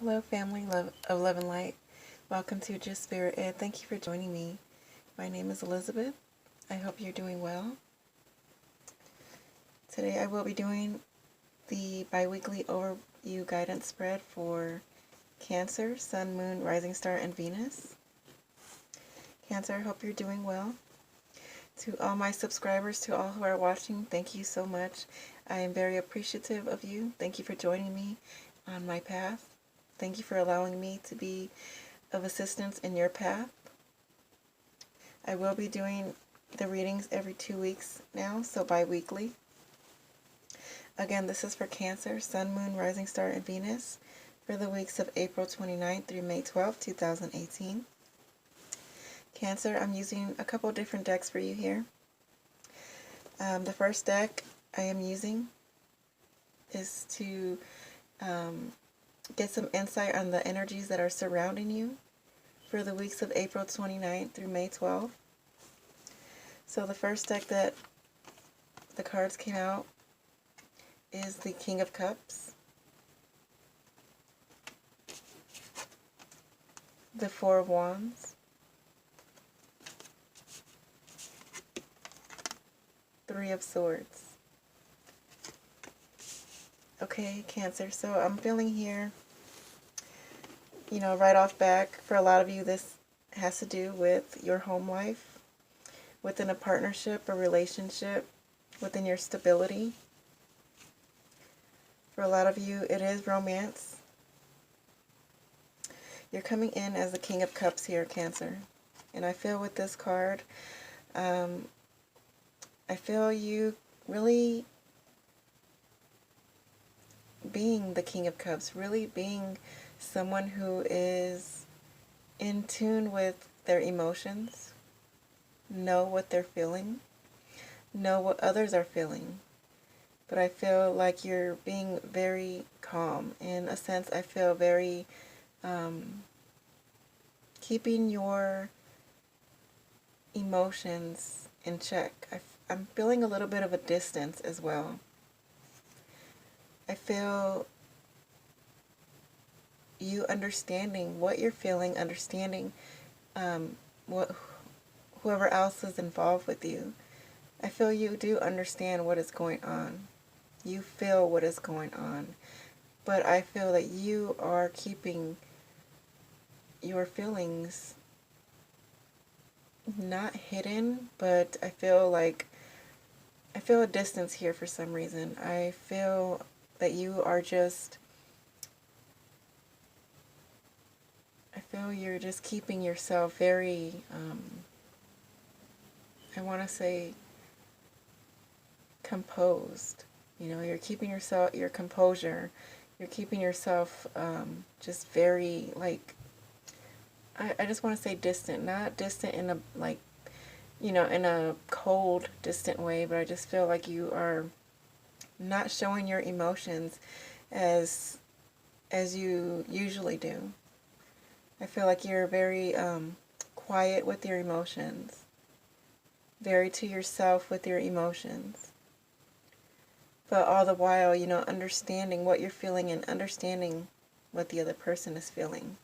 Hello, family of love and light. Welcome to Just Spirit Ed. Thank you for joining me. My name is Elizabeth. I hope you're doing well. Today I will be doing the bi-weekly overview guidance spread for Cancer, Sun, Moon, Rising Star, and Venus. Cancer, I hope you're doing well. To all my subscribers, to all who are watching, thank you so much. I am very appreciative of you. Thank you for joining me on my path. Thank you for allowing me to be of assistance in your path. I will be doing the readings every 2 weeks now, so bi-weekly. Again, this is for Cancer, Sun, Moon, Rising Star, and Venus for the weeks of April 29th through May 12th, 2018. Cancer, I'm using a couple different decks for you here. The first deck I am using is to get some insight on the energies that are surrounding you for the weeks of April 29th through May 12th. So the first deck that the cards came out is the King of Cups, the Four of Wands, Three of Swords. Okay, Cancer, so I'm feeling here, right off back, for a lot of you this has to do with your home life, within a partnership or relationship, within your stability. For a lot of you, it is romance. You're coming in as the King of Cups here, Cancer. And I feel with this card, I feel you really being the King of Cups, really being someone who is in tune with their emotions, know what they're feeling, know what others are feeling. But I feel like you're being very calm. In a sense, I feel very keeping your emotions in check. I'm feeling a little bit of a distance as well. I feel you understanding what you're feeling, understanding whoever else is involved with you. I feel you do understand what is going on. You feel what is going on. But I feel that you are keeping your feelings not hidden, but I feel a distance here for some reason. I feel that you are just, I feel you're just keeping yourself very, I want to say, composed. You're keeping yourself, your composure, you're keeping yourself just very, I just want to say distant, not distant in a, in a cold, distant way, but I just feel like you are not showing your emotions as you usually do. I feel like you're very quiet with your emotions, very to yourself with your emotions. But all the while, understanding what you're feeling and understanding what the other person is feeling.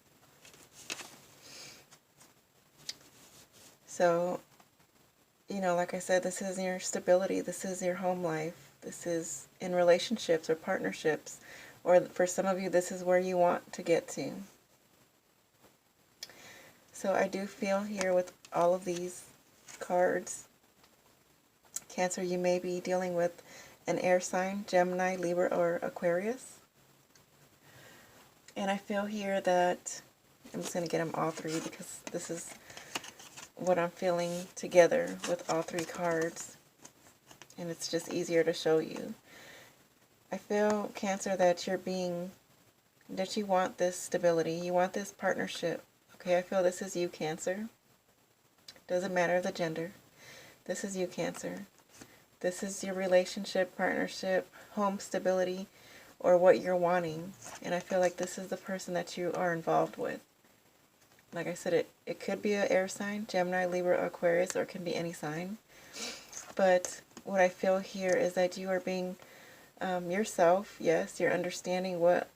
So, like I said, this is your stability. This is your home life. This is in relationships or partnerships. Or for some of you, this is where you want to get to. So I do feel here with all of these cards, Cancer, you may be dealing with an air sign, Gemini, Libra, or Aquarius. And I feel here that, I'm just going to get them all three because this is what I'm feeling together with all three cards. And it's just easier to show you. I feel, Cancer, that that you want this stability. You want this partnership. Okay, I feel this is you, Cancer. Doesn't matter the gender. This is you, Cancer. This is your relationship, partnership, home stability, or what you're wanting. And I feel like this is the person that you are involved with. Like I said, it could be an air sign, Gemini, Libra, Aquarius, or it can be any sign. But what I feel here is that you are being yourself. Yes, you're understanding what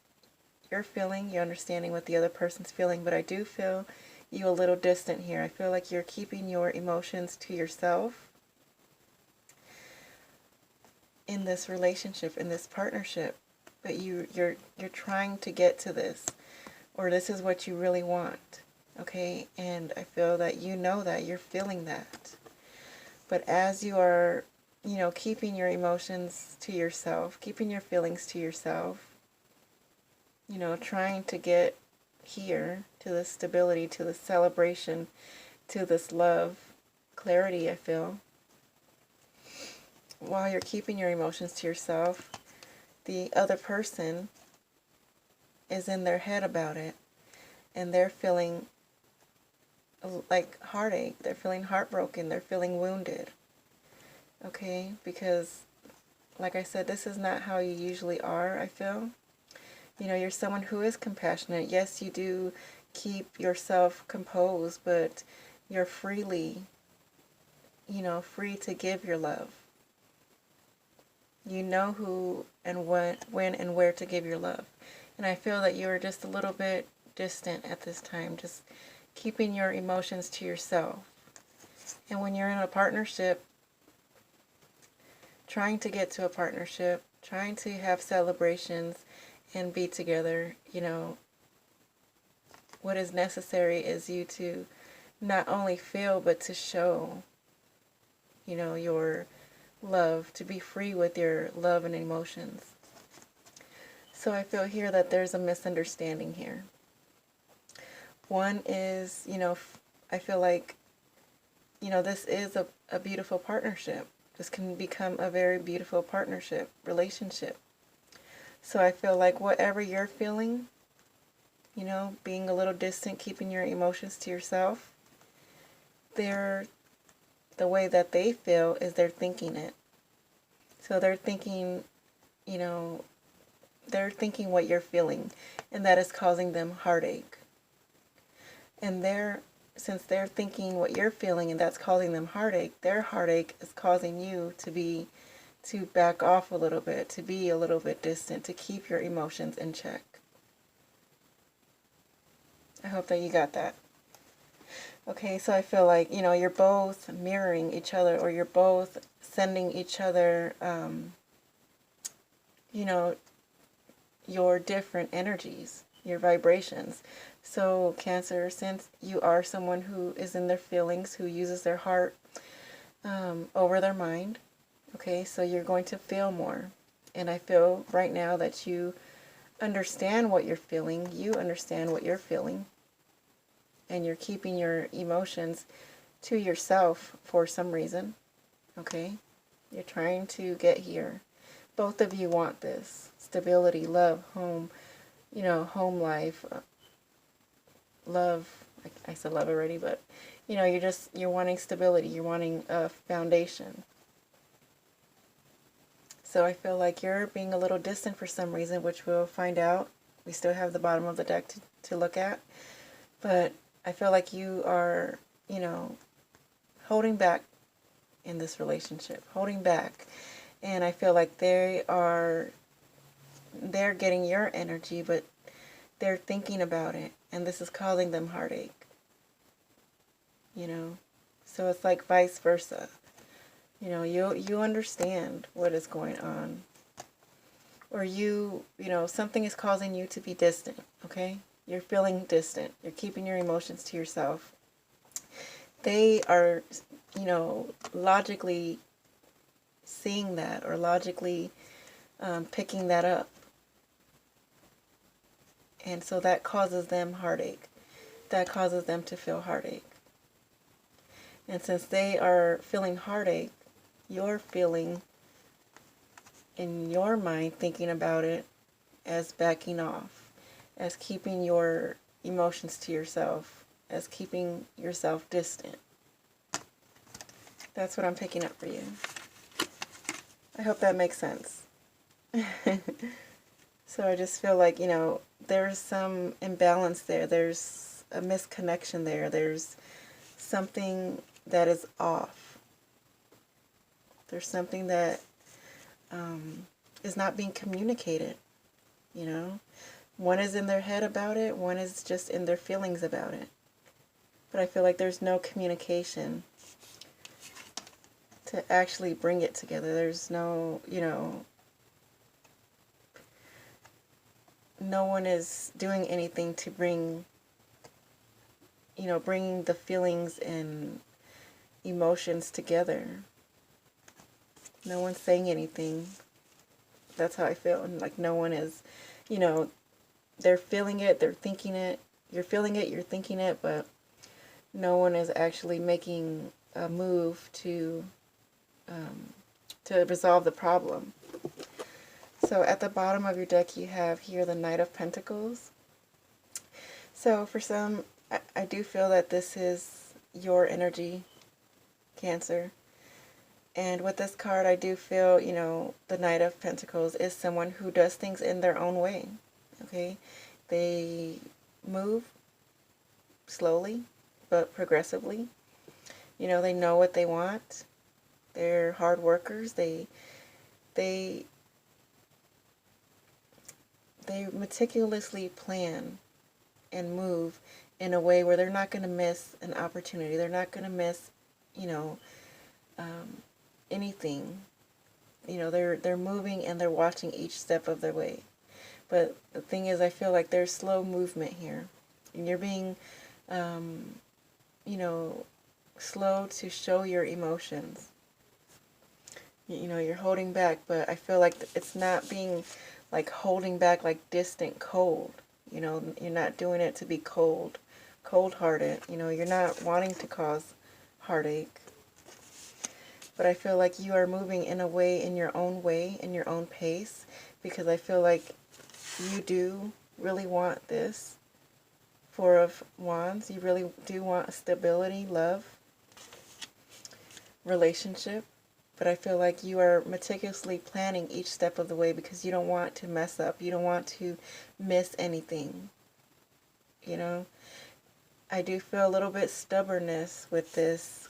you're feeling, you're understanding what the other person's feeling, but I do feel you a little distant here. I feel like you're keeping your emotions to yourself in this relationship, in this partnership, but you're trying to get to this, or this is what you really want, okay? And I feel that you know that, you're feeling that. But as you are, keeping your emotions to yourself, keeping your feelings to yourself, trying to get here to this stability, to this celebration, to this love, clarity, I feel. While you're keeping your emotions to yourself, the other person is in their head about it, and they're feeling like heartache, they're feeling heartbroken, they're feeling wounded, okay? Because, like I said, this is not how you usually are, I feel. You're someone who is compassionate. Yes, you do keep yourself composed, but you're freely, free to give your love. You know who and when and where to give your love. And I feel that you're just a little bit distant at this time, just keeping your emotions to yourself. And when you're in a partnership, trying to get to a partnership, trying to have celebrations and be together, what is necessary is you to not only feel, but to show, your love, to be free with your love and emotions. So I feel here that there's a misunderstanding here. One is, I feel like, this is a beautiful partnership. This can become a very beautiful partnership, relationship. So I feel like whatever you're feeling, being a little distant, keeping your emotions to yourself, the way that they feel is they're thinking it. So they're thinking, they're thinking what you're feeling, and that is causing them heartache. And since they're thinking what you're feeling and that's causing them heartache, their heartache is causing you to back off a little bit, to be a little bit distant, to keep your emotions in check. I hope that you got that. Okay, so I feel like, you're both mirroring each other, or you're both sending each other, your different energies, your vibrations. So Cancer, since you are someone who is in their feelings, who uses their heart over their mind, okay, so you're going to feel more. And I feel right now that you understand what you're feeling, you understand what you're feeling, and you're keeping your emotions to yourself for some reason, okay? You're trying to get here. Both of you want this. Stability, love, home, home life, love. I said love already, but, you're wanting stability. You're wanting a foundation. So I feel like you're being a little distant for some reason, which we'll find out. We still have the bottom of the deck to look at. But I feel like you are, holding back in this relationship, holding back. And I feel like they're getting your energy, but they're thinking about it. And this is causing them heartache. So it's like vice versa. You understand what is going on. Or something is causing you to be distant, okay? You're feeling distant. You're keeping your emotions to yourself. They are, logically seeing that, or logically picking that up. And so that causes them heartache. That causes them to feel heartache. And since they are feeling heartache, you're feeling in your mind, thinking about it as backing off, as keeping your emotions to yourself, as keeping yourself distant. That's what I'm picking up for you. I hope that makes sense. So I just feel like, there's some imbalance there. There's a misconnection there. There's something that is off. There's something that is not being communicated, One is in their head about it, one is just in their feelings about it. But I feel like there's no communication to actually bring it together. There's no, no one is doing anything to bring, bringing the feelings and emotions together. No one's saying anything. That's how I feel. And like no one is, they're feeling it, they're thinking it. You're feeling it, you're thinking it, but no one is actually making a move to resolve the problem. So at the bottom of your deck, you have here the Knight of Pentacles. So for some, I do feel that this is your energy, Cancer. And with this card, I do feel, the Knight of Pentacles is someone who does things in their own way. Okay? They move slowly, but progressively. They know what they want. They're hard workers. They meticulously plan and move in a way where they're not going to miss an opportunity. They're not going to miss, anything. They're moving and they're watching each step of their way. But the thing is, I feel like there's slow movement here. And you're being, slow to show your emotions. You're holding back, but I feel like it's not being like holding back like distant cold. You're not doing it to be cold-hearted. You're not wanting to cause heartache. But I feel like you are moving in a way, in your own pace, because I feel like you do really want this. Four of Wands, you really do want stability, love, relationship. But I feel like you are meticulously planning each step of the way because you don't want to mess up. You don't want to miss anything. I do feel a little bit stubbornness with this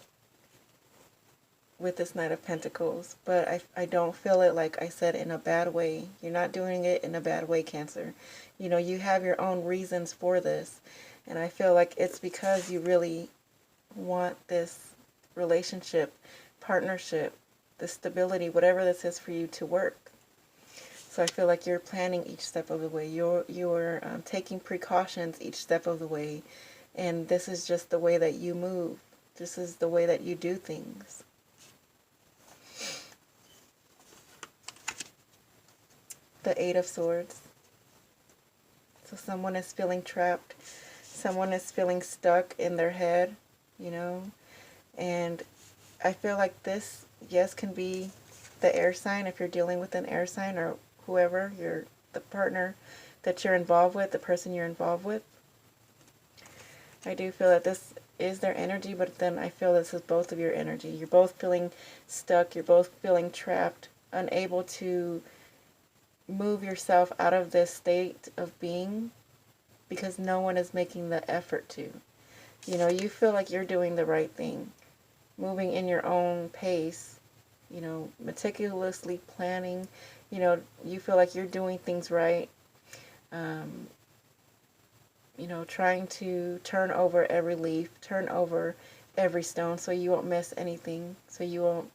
Knight of Pentacles, but I don't feel it, like I said, in a bad way. You're not doing it in a bad way, Cancer. You have your own reasons for this, and I feel like it's because you really want this relationship, partnership, the stability, whatever this is for you, to work. So I feel like you're planning each step of the way. You're taking precautions each step of the way, and this is just the way that you move. This is the way that you do things. The Eight of Swords. So someone is feeling trapped. Someone is feeling stuck in their head, and I feel like this, yes, can be the air sign if you're dealing with an air sign, or whoever, the partner that you're involved with, the person you're involved with. I do feel that this is their energy, but then I feel this is both of your energy. You're both feeling stuck. You're both feeling trapped, unable to move yourself out of this state of being because no one is making the effort to. You feel like you're doing the right thing, moving in your own pace, meticulously planning. You feel like you're doing things right, trying to turn over every leaf, turn over every stone so you won't miss anything, so you won't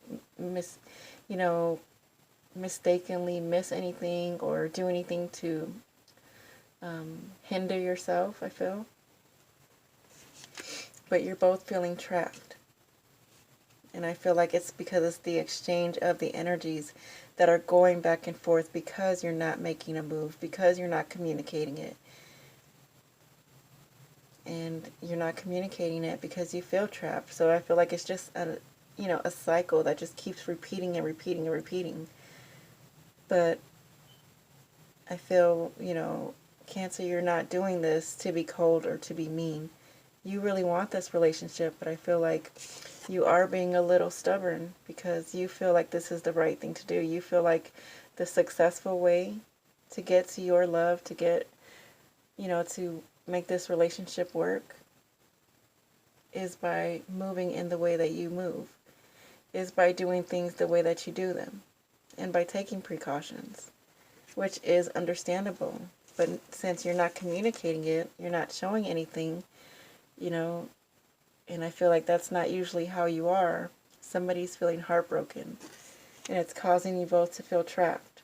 mistakenly miss anything or do anything to hinder yourself, I feel. But you're both feeling trapped. And I feel like it's because it's the exchange of the energies that are going back and forth because you're not making a move, because you're not communicating it. And you're not communicating it because you feel trapped. So I feel like it's just a cycle that just keeps repeating and repeating and repeating. But I feel, Cancer, you're not doing this to be cold or to be mean. You really want this relationship, but I feel like you are being a little stubborn because you feel like this is the right thing to do. You feel like the successful way to get to your love, to get, to make this relationship work is by moving in the way that you move, is by doing things the way that you do them, and by taking precautions, which is understandable. but since you're not communicating it, you're not showing anything, you know, and I feel like that's not usually how you are. Somebody's feeling heartbroken, and it's causing you both to feel trapped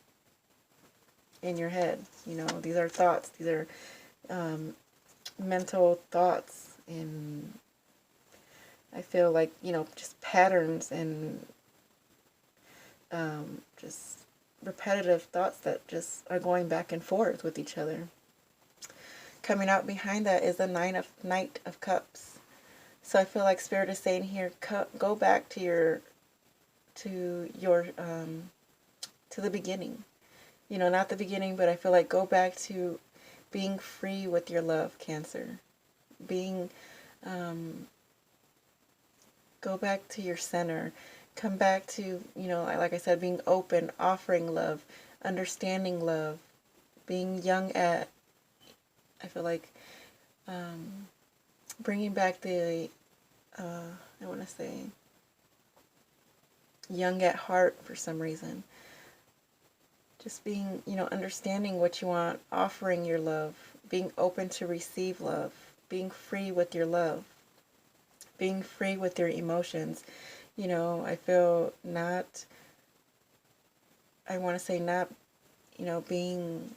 in your head. You know, these are thoughts. These are mental thoughts, and I feel like, you know, just patterns and just repetitive thoughts that just are going back and forth with each other. Coming out behind that is the Knight of Cups. So I feel like Spirit is saying here, go back to the beginning. You know, not the beginning, but I feel like go back to being free with your love, Cancer. Being, go back to your center. Come back to, you know, like I said, being open, offering love, understanding love, being young at, I feel like, bringing back the, I want to say, young at heart for some reason. Just being, you know, understanding what you want, offering your love, being open to receive love, being free with your love, being free with your emotions. You know, I feel not, I want to say not, you know, being,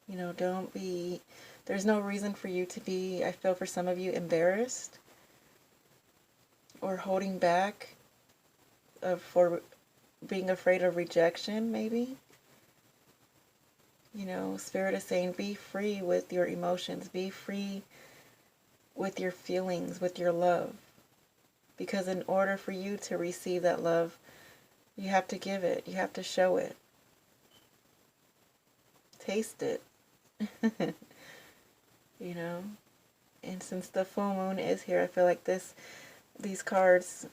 you know, don't be, there's no reason for you to be, I feel for some of you, embarrassed or holding back for being afraid of rejection, maybe. You know, Spirit is saying be free with your emotions, be free with your feelings, with your love. Because in order for you to receive that love, you have to give it, you have to show it. Taste it. You know? And since the full moon is here, I feel like these cards,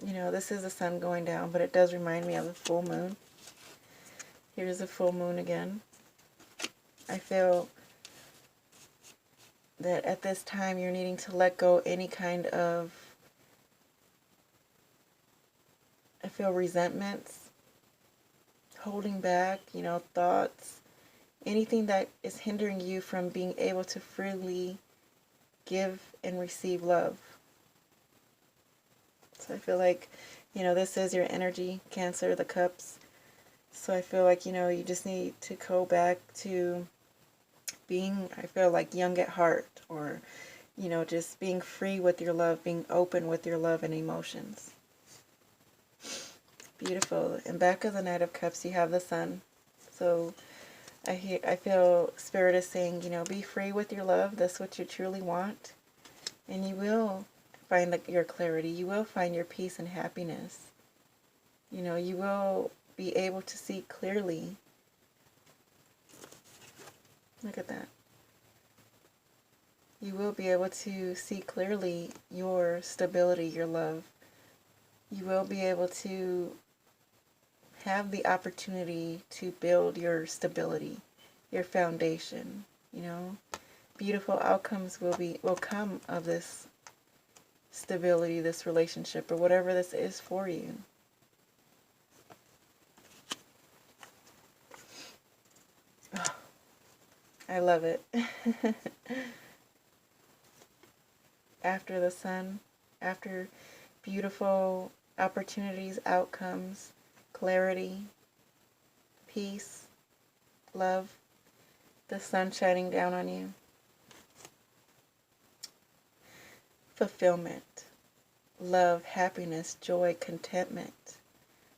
you know, this is the sun going down, but it does remind me of the full moon. Here's the full moon again. I feel that at this time you're needing to let go any kind of, I feel, resentments, holding back, you know, thoughts, anything that is hindering you from being able to freely give and receive love. So I feel like, you know, this is your energy, Cancer, the cups. So I feel like, you know, you just need to go back to being, I feel like, young at heart, or, you know, just being free with your love, being open with your love and emotions. Beautiful. And back of the Knight of Cups, you have the Sun. So I feel Spirit is saying, you know, be free with your love. That's what you truly want. And you will find your clarity. You will find your peace and happiness. You know, you will be able to see clearly. Look at that. You will be able to see clearly your stability, your love. You will be able to have the opportunity to build your stability, your foundation, you know. Beautiful outcomes will come of this stability, this relationship, or whatever this is for you. Oh, I love it. After the sun, after beautiful opportunities, outcomes, clarity, peace, love, the sun shining down on you. Fulfillment, love, happiness, joy, contentment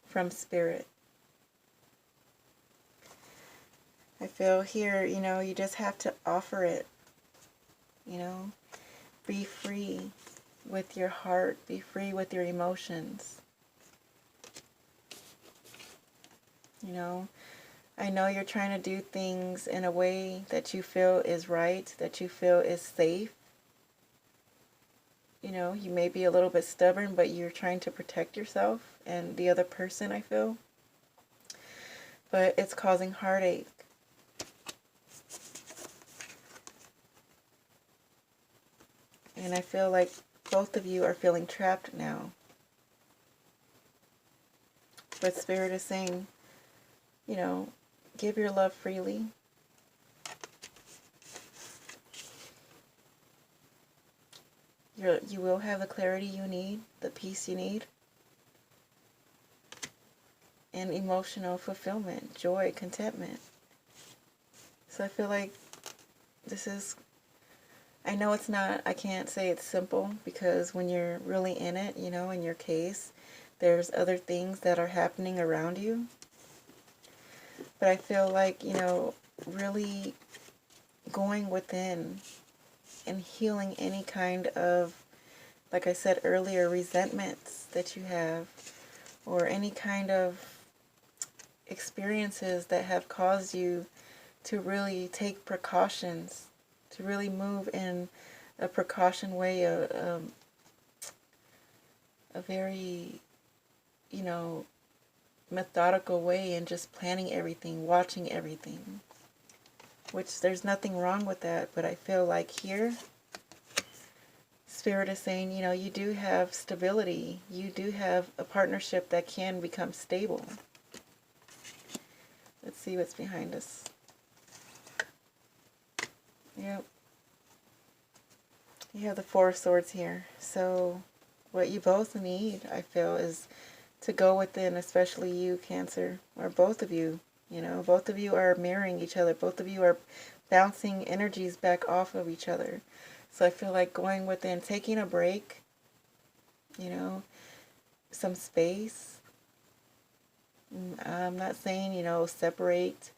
from Spirit. I feel here, you know, you just have to offer it, you know. Be free with your heart. Be free with your emotions. You know, I know you're trying to do things in a way that you feel is right, that you feel is safe. You know, you may be a little bit stubborn, but you're trying to protect yourself and the other person, I feel. But it's causing heartache. And I feel like both of you are feeling trapped now. But Spirit is saying, you know, give your love freely. You will have the clarity you need, the peace you need, and emotional fulfillment, joy, contentment. So I feel like this is, I know it's not, I can't say it's simple, because when you're really in it, you know, in your case, there's other things that are happening around you. But I feel like, you know, really going within and healing any kind of, like I said earlier, resentments that you have, or any kind of experiences that have caused you to really take precautions, to really move in a precaution way, a very, you know, methodical way, and just planning everything, watching everything, which there's nothing wrong with that. But I feel like here, Spirit is saying, you know, you do have stability. You do have a partnership that can become stable. Let's see what's behind us. Yep. You have the Four of Swords here. So what you both need, I feel, is to go within, especially you, Cancer, or both of you. You know, both of you are mirroring each other. Both of you are bouncing energies back off of each other. So I feel like going within, taking a break, you know, some space. I'm not saying, you know, separate,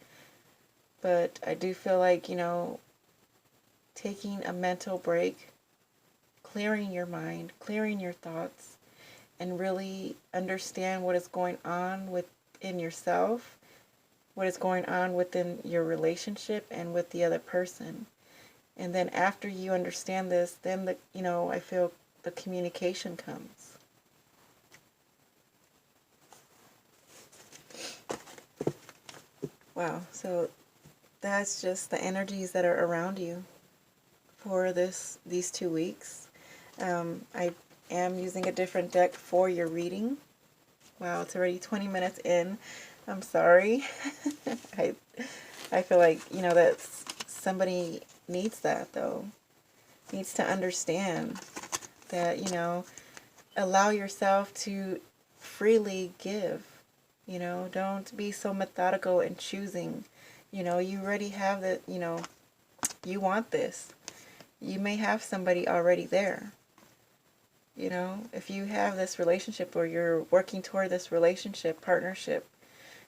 but I do feel like, you know, taking a mental break, clearing your mind, clearing your thoughts, and really understand what is going on within yourself, what is going on within your relationship and with the other person. And then after you understand this, then I feel the communication comes. Wow, so that's just the energies that are around you for these 2 weeks. I am using a different deck for your reading. Wow, it's already 20 minutes in. I'm sorry. I feel like, you know, that somebody needs that, though. Needs to understand that, you know, allow yourself to freely give. You know, don't be so methodical in choosing. You know, you already have the, you know, you want this. You may have somebody already there. You know, if you have this relationship, or you're working toward this relationship, partnership,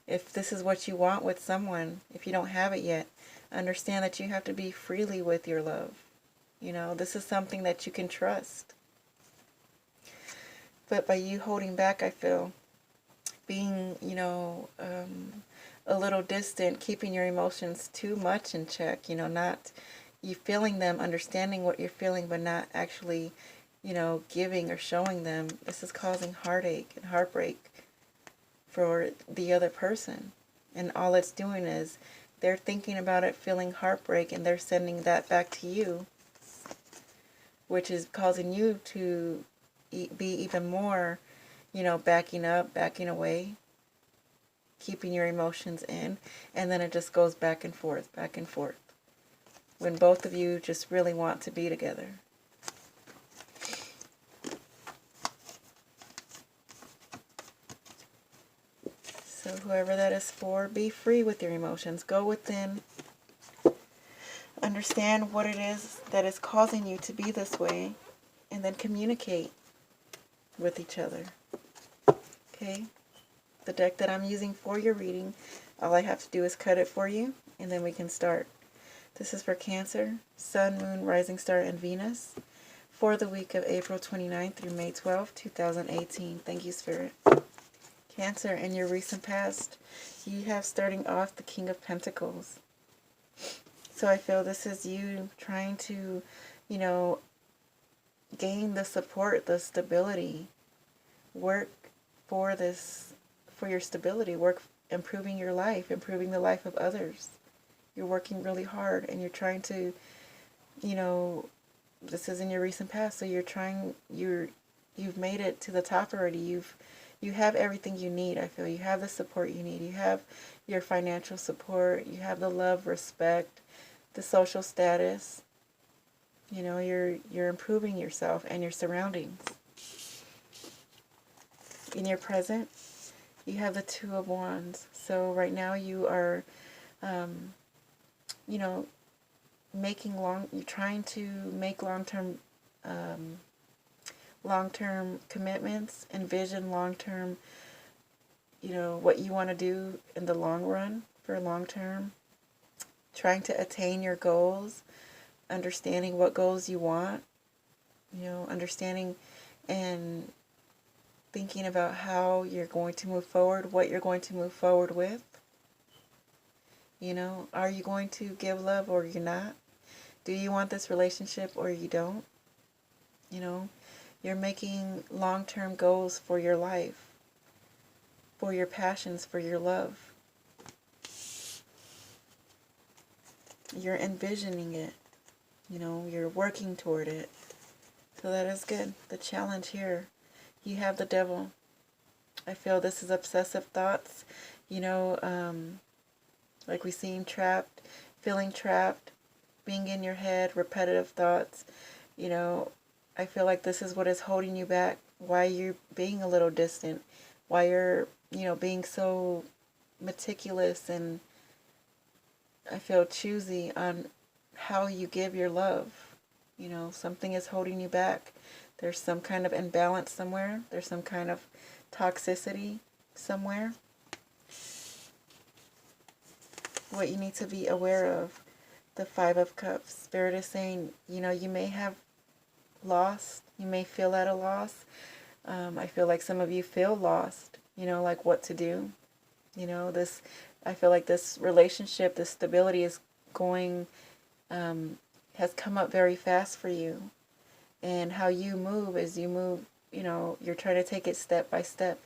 if this is what you want with someone, if you don't have it yet, understand that you have to be freely with your love. You know, this is something that you can trust. But by you holding back, I feel, being, you know, a little distant, keeping your emotions too much in check, you know, not you feeling them, understanding what you're feeling, but not actually, you know, giving or showing them. This is causing heartache and heartbreak for the other person. And all it's doing is they're thinking about it, feeling heartbreak, and they're sending that back to you, which is causing you to be even more, you know, backing up, backing away, keeping your emotions in, and then it just goes back and forth, when both of you just really want to be together. So whoever that is for, be free with your emotions. Go within. Understand what it is that is causing you to be this way, and then communicate with each other. Okay? The deck that I'm using for your reading, all I have to do is cut it for you, and then we can start. This is for Cancer, Sun, Moon, Rising Star, and Venus, for the week of April 29th through May 12th, 2018. Thank you, Spirit. Cancer, in your recent past, you have starting off the King of Pentacles. So I feel this is you trying to, you know, gain the support, the stability, work for this, for your stability, work improving your life, improving the life of others. You're working really hard, and you're trying to, you know, this is in your recent past, so you've made it to the top already. you have everything you need. I feel you have the support you need. You have your financial support. You have the love, respect, the social status. You know, you're improving yourself and your surroundings. In your present, you have the Two of Wands. So right now you are, you know, you're trying to make long-term commitments, envision long-term, you know, what you want to do in the long run for long-term, trying to attain your goals, understanding what goals you want, you know, understanding and thinking about how you're going to move forward, what you're going to move forward with. You know, are you going to give love or you're not? Do you want this relationship or you don't? You know, you're making long-term goals for your life, for your passions, for your love. You're envisioning it. You know, you're working toward it. So that is good. The challenge here, you have the Devil. I feel this is obsessive thoughts. You know, like we seem trapped, feeling trapped, being in your head, repetitive thoughts. You know, I feel like this is what is holding you back, why you're being a little distant, why you're, you know, being so meticulous and I feel choosy on how you give your love. You know, something is holding you back. There's some kind of imbalance somewhere. There's some kind of toxicity somewhere. What you need to be aware of, the Five of Cups. Spirit is saying, you know, you may have lost. You may feel at a loss. I feel like some of you feel lost, you know, like what to do. You know, I feel like this relationship, this stability is going, has come up very fast for you. And how you move is you move, you know, you're trying to take it step by step.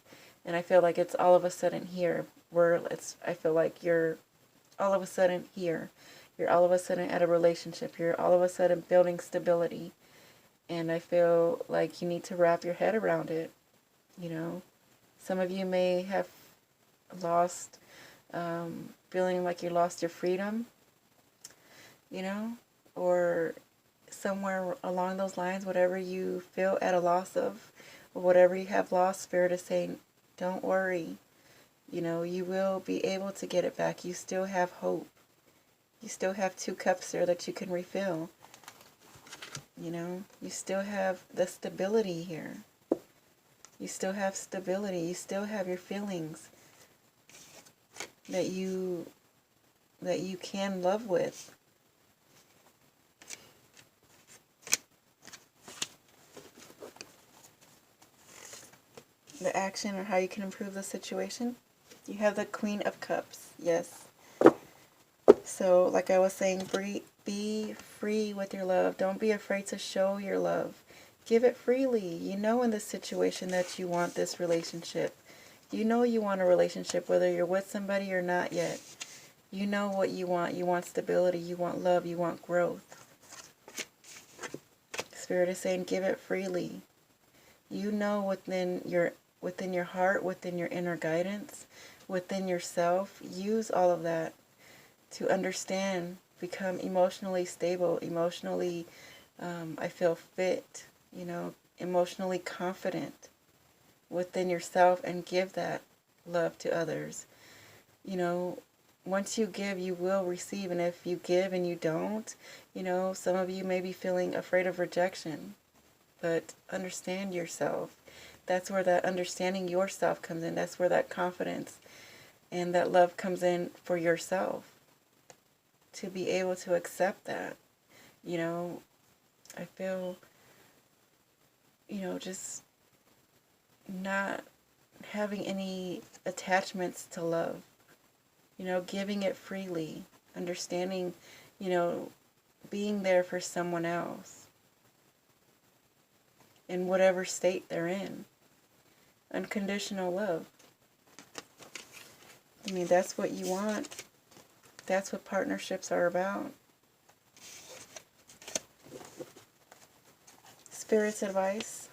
And I feel like it's all of a sudden here I feel like you're all of a sudden here. You're all of a sudden at a relationship. You're all of a sudden building stability. And I feel like you need to wrap your head around it. You know, some of you may have lost, feeling like you lost your freedom, you know, or somewhere along those lines, whatever you feel at a loss of, or whatever you have lost, Spirit is saying, don't worry. You know, you will be able to get it back. You still have hope. You still have 2 cups there that you can refill. You know, you still have the stability here. You still have stability. You still have your feelings that you can love with. The action or how you can improve the situation. You have the Queen of Cups. Yes. So, like I was saying, be free with your love. Don't be afraid to show your love. Give it freely. You know in this situation that you want this relationship. You know you want a relationship, whether you're with somebody or not yet. You know what you want. You want stability. You want love. You want growth. Spirit is saying, give it freely. You know within your heart, within your inner guidance, within yourself. Use all of that to understand, become emotionally stable, emotionally, I feel fit, you know, emotionally confident within yourself, and give that love to others. You know, once you give, you will receive, and if you give and you don't, you know, some of you may be feeling afraid of rejection, but understand yourself. That's where that understanding yourself comes in. That's where that confidence and that love comes in for yourself. To be able to accept that, you know, I feel, you know, just not having any attachments to love, you know, giving it freely, understanding, you know, being there for someone else in whatever state they're in. Unconditional love. I mean, that's what you want. That's what partnerships are about. Spirit's advice.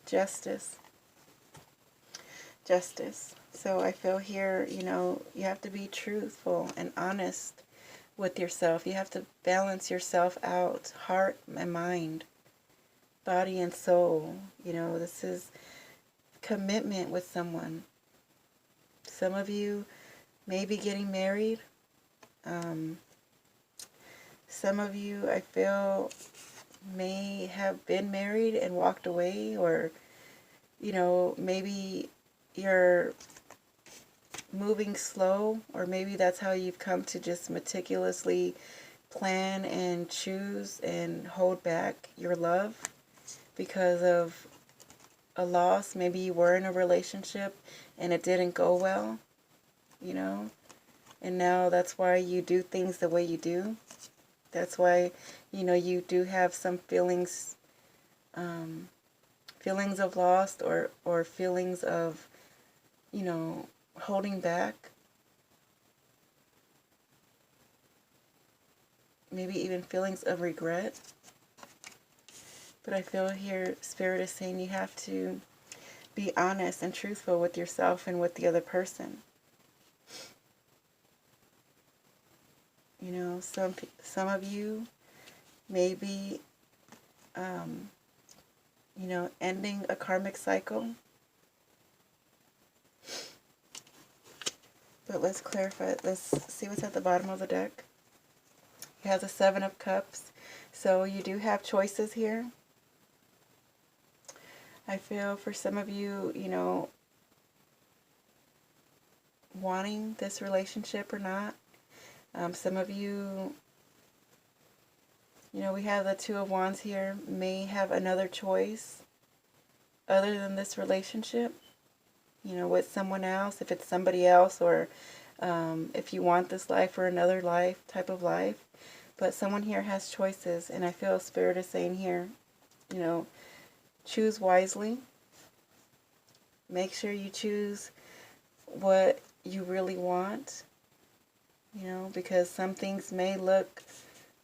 Justice. justice. So I feel here, you know, you have to be truthful and honest with yourself. You have to balance yourself out, heart and mind, body and soul. You know, this is commitment with someone. Some of you may be getting married. Some of you, I feel, may have been married and walked away, or, you know, maybe you're moving slow, or maybe that's how you've come to just meticulously plan and choose and hold back your love because of a loss. Maybe you were in a relationship and it didn't go well, you know, and now that's why you do things the way you do. That's why, you know, you do have some feelings, feelings of loss, or feelings of, you know, holding back. Maybe even feelings of regret. But I feel here Spirit is saying you have to be honest and truthful with yourself and with the other person. You know, some of you may be, you know, ending a karmic cycle. But let's clarify. Let's see what's at the bottom of the deck. You have the Seven of Cups. So you do have choices here. I feel for some of you, you know, wanting this relationship or not. Some of you, you know, we have the Two of Wands here, may have another choice other than this relationship, you know, with someone else, if it's somebody else, or if you want this life or another life, type of life. But someone here has choices, and I feel Spirit is saying here, you know, choose wisely. Make sure you choose what you really want, you know, because some things may look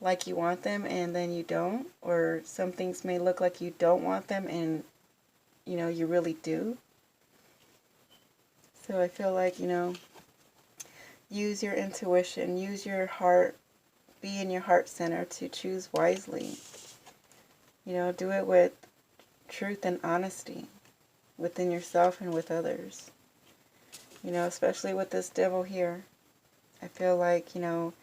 like you want them and then you don't, or some things may look like you don't want them and, you know, you really do. So I feel like, you know, use your intuition, use your heart, be in your heart center to choose wisely. You know, do it with truth and honesty within yourself and with others. You know, especially with this Devil here. I feel like, you know,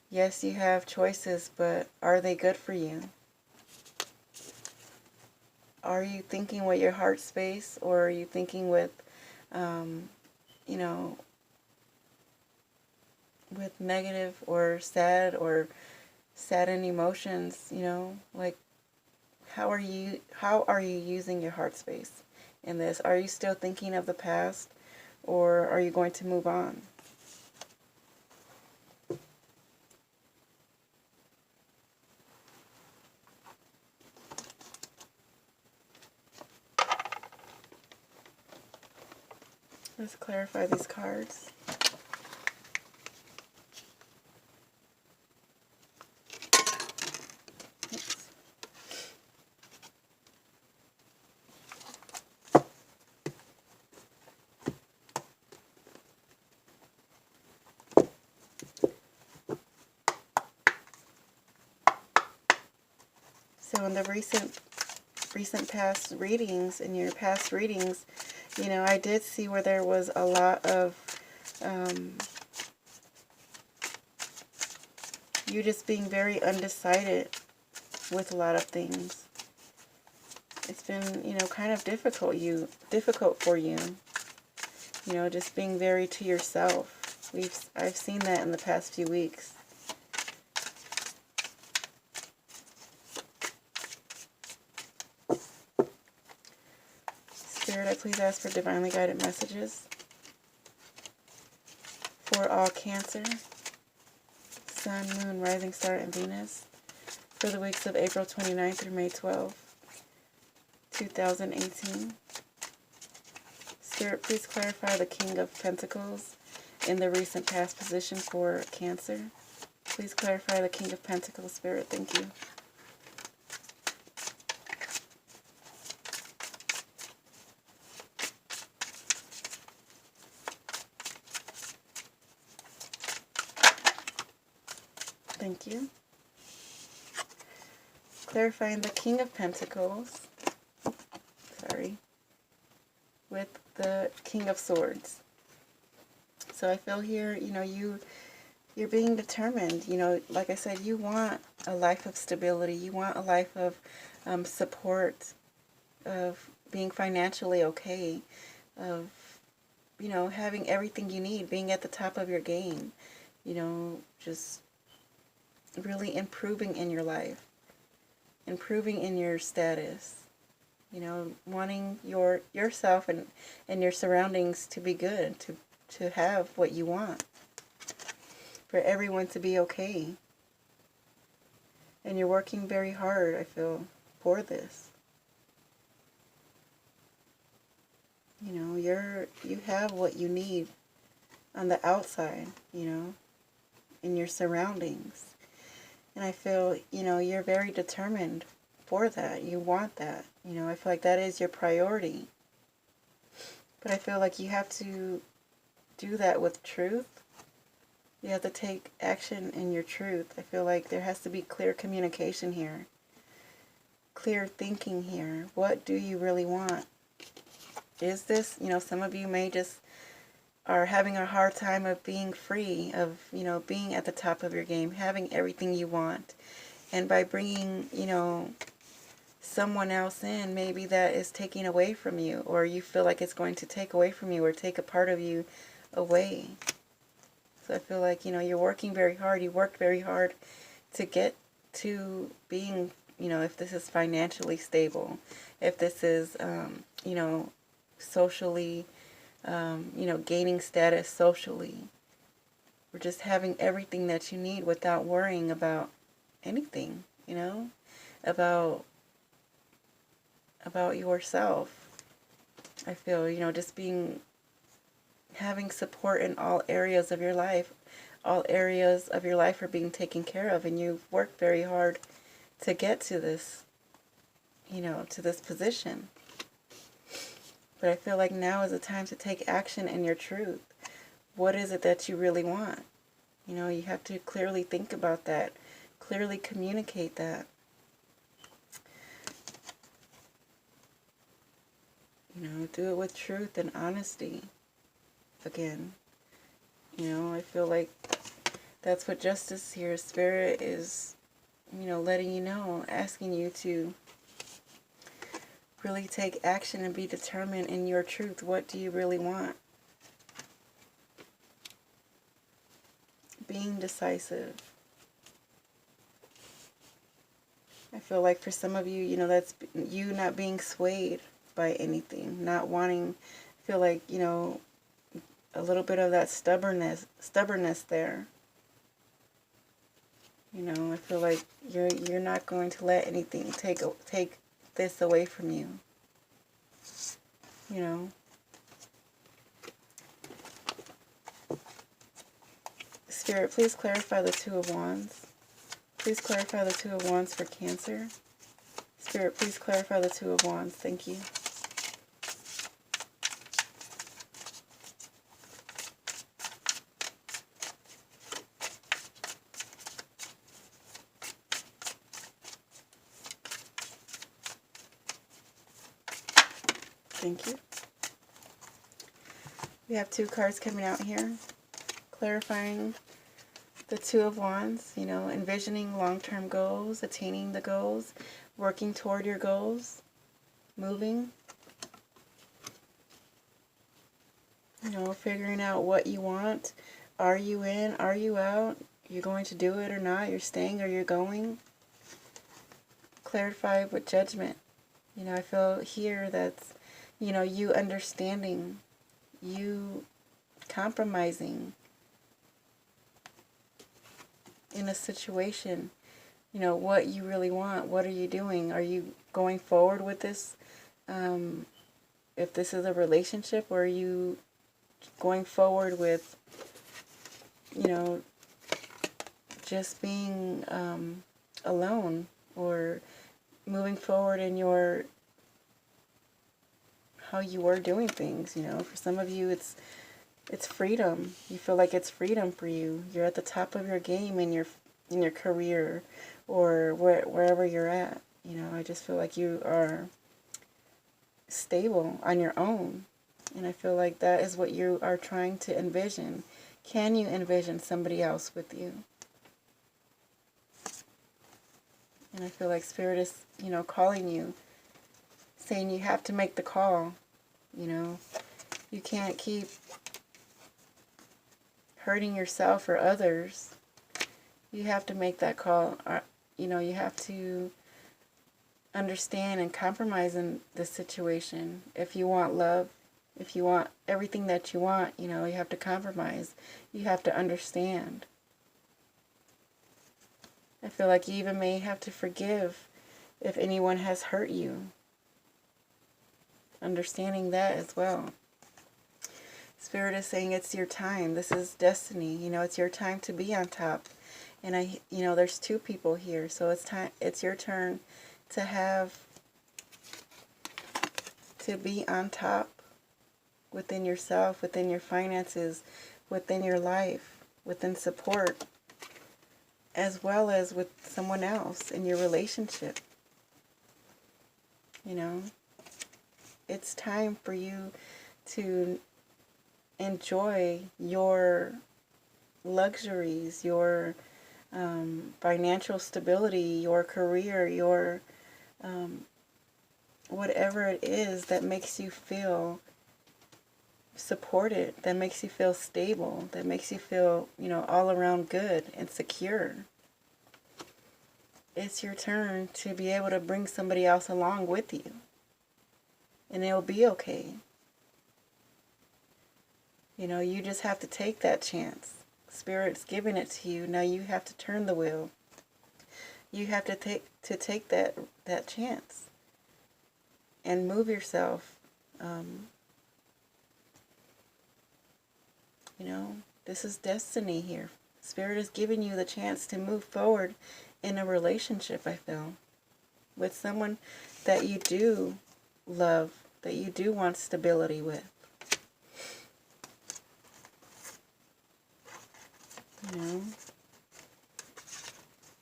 yes, you have choices, but are they good for you? Are you thinking with your heart space, or are you thinking with, you know, with negative or saddened emotions, you know? Like, how are you using your heart space in this? Are you still thinking of the past, or are you going to move on? Let's clarify these cards. So in the recent past readings, in your past readings, you know, I did see where there was a lot of you just being very undecided with a lot of things. It's been, you know, kind of difficult for you. You know, just being very to yourself. I've seen that in the past few weeks. Spirit, I please ask for divinely guided messages for all Cancer, Sun, Moon, Rising Star, and Venus for the weeks of April 29th through May 12th, 2018. Spirit, please clarify the King of Pentacles in the recent past position for Cancer. Please clarify the King of Pentacles, Spirit. Thank you. Thank you. Clarifying the King of Pentacles. Sorry. With the King of Swords. So I feel here, you're being determined. Like I said, you want a life of stability. You want a life of support, of being financially okay, of, having everything you need, being at the top of your game, just really improving in your life, improving in your status, wanting yourself and your surroundings to be good, to have what you want, for everyone to be okay. And you're working very hard, I feel, for this. You have what you need on the outside, in your surroundings. And I feel, you're very determined for that. You want that. I feel like that is your priority. But I feel like you have to do that with truth. You have to take action in your truth. I feel like there has to be clear communication here. Clear thinking here. What do you really want? Is this, some of you may just are having a hard time of being free, of, being at the top of your game, having everything you want. And by bringing, someone else in, maybe that is taking away from you, or you feel like it's going to take away from you or take a part of you away. So I feel like, you're working very hard. You worked very hard to get to being, if this is financially stable, if this is, socially, gaining status socially, or just having everything that you need without worrying about anything, about yourself. I feel, just having support in all areas of your life. All areas of your life are being taken care of, and you've worked very hard to get to this, to this position. But I feel like now is the time to take action in your truth. What is it that you really want? You have to clearly think about that, clearly communicate that. Do it with truth and honesty. Again, I feel like that's what justice here, Spirit is, letting you know, asking you to really take action and be determined in your truth. What do you really want? Being decisive. I feel like for some of you, that's you not being swayed by anything, not wanting, I feel like, a little bit of that stubbornness there. I feel like you're not going to let anything take this away from you. Spirit, please clarify the Two of Wands. Please clarify the Two of Wands for Cancer. Spirit, please clarify the Two of Wands. Thank you. Thank you. We have two cards coming out here, clarifying the Two of Wands, envisioning long-term goals, attaining the goals, working toward your goals, moving, figuring out what you want. Are you in? Are you out? You're going to do it or not? You're staying or you're going? Clarify with Judgment. I feel here that's, you understanding, you compromising in a situation, what you really want. What are you doing? Are you going forward with this? If this is a relationship, or are you going forward with, just being alone, or moving forward in how you were doing things? For some of you, it's freedom. You feel like it's freedom for you. You're at the top of your game, and you're in your career or wherever you're at. You know, I just feel like you are stable on your own. And I feel like that is what you are trying to envision. Can you envision somebody else with you? And I feel like Spirit is, you know, calling you, saying you have to make the call. You know, you can't keep hurting yourself or others. You have to make that call. You know, you have to understand and compromise in this situation. If you want love, if you want everything that you want, you know, you have to compromise. You have to understand. I feel like you even may have to forgive if anyone has hurt you. Understanding that as well. Spirit is saying it's your time. This is destiny. You know, it's your time to be on top. And you know, there's two people here, so it's your turn to be on top within yourself, within your finances, within your life, within support, as well as with someone else in your relationship. You know, it's time for you to enjoy your luxuries, your financial stability, your career, your whatever it is that makes you feel supported, that makes you feel stable, that makes you feel, you know, all around good and secure. It's your turn to be able to bring somebody else along with you. And it'll be okay. You know, you just have to take that chance. Spirit's giving it to you. Now you have to turn the wheel. You have to take that chance and move yourself. You know, this is destiny here. Spirit is giving you the chance to move forward in a relationship, I feel, with someone that you do love, that you do want stability with. You know?